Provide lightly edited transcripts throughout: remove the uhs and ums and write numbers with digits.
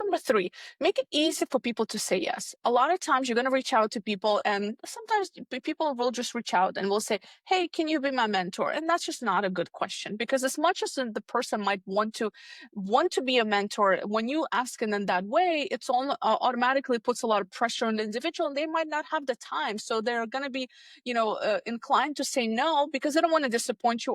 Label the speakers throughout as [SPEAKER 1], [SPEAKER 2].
[SPEAKER 1] number three, make it easy for people to say yes. A lot of times you're going to reach out to people, and sometimes people will just reach out and will say, hey, can you be my mentor? And that's just not a good question, because as much as the person might want to be a mentor, when you ask it in that way, it's all automatically puts a lot of pressure on the individual, and they might not have the time. So they're going to be, inclined to say no because they don't want to disappoint you,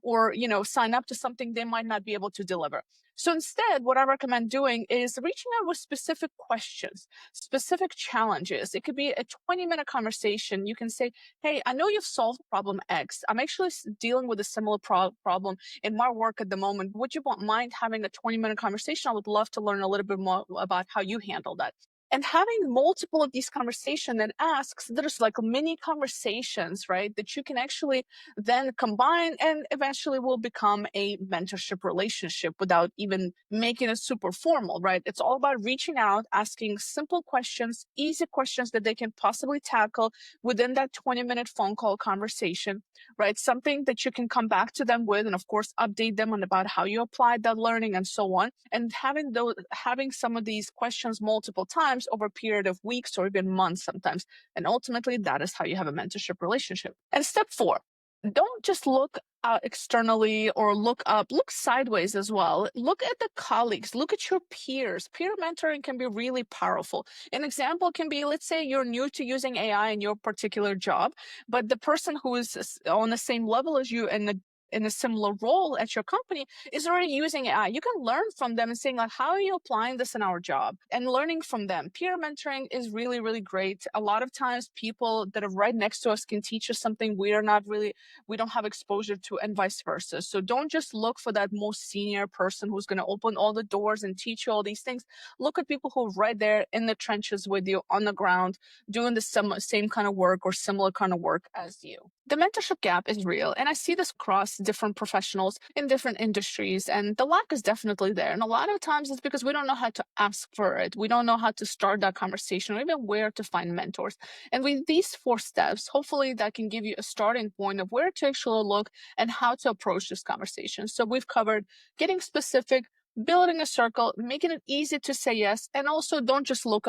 [SPEAKER 1] or sign up to something they might not be able to deliver. So instead, what I recommend doing is reaching out with specific questions, specific challenges. It could be a 20-minute conversation. You can say, hey, I know you've solved problem X. I'm actually dealing with a similar problem in my work at the moment. Would you mind having a 20-minute conversation? I would love to learn a little bit more about how you handle that. And having multiple of these conversations and asks, there's like mini conversations, right, that you can actually then combine and eventually will become a mentorship relationship without even making it super formal, right? It's all about reaching out, asking simple questions, easy questions that they can possibly tackle within that 20-minute phone call conversation, right? Something that you can come back to them with, and of course, update them on about how you applied that learning and so on. And having some of these questions multiple times over a period of weeks or even months sometimes. And ultimately, that is how you have a mentorship relationship. And step four, don't just look externally or look sideways as well. Look at the colleagues, look at your peers. Peer mentoring can be really powerful. An example can be, let's say you're new to using AI in your particular job, but the person who is on the same level as you and in a similar role at your company is already using AI. You can learn from them and saying, like, how are you applying this in our job, and learning from them. Peer mentoring is really, really great. A lot of times people that are right next to us can teach us something we don't have exposure to, and vice versa. So don't just look for that most senior person who's going to open all the doors and teach you all these things. Look at people who are right there in the trenches with you on the ground, doing the same kind of work or similar kind of work as you. The mentorship gap is real, and I see this across different professionals in different industries, and the lack is definitely there. And a lot of times it's because we don't know how to ask for it. We don't know how to start that conversation or even where to find mentors. And with these four steps, hopefully that can give you a starting point of where to actually look and how to approach this conversation. So we've covered getting specific, building a circle, making it easy to say yes, and also don't just look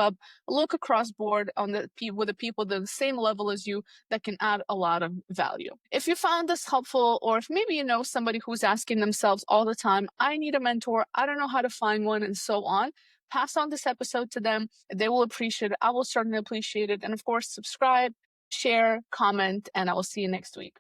[SPEAKER 1] across board on with the people that are the same level as you that can add a lot of value. If you found this helpful, or if maybe you know somebody who's asking themselves all the time, I need a mentor, I don't know how to find one, and so on, pass on this episode to them. They will appreciate it. I will certainly appreciate it. And of course, subscribe, share, comment, and I will see you next week.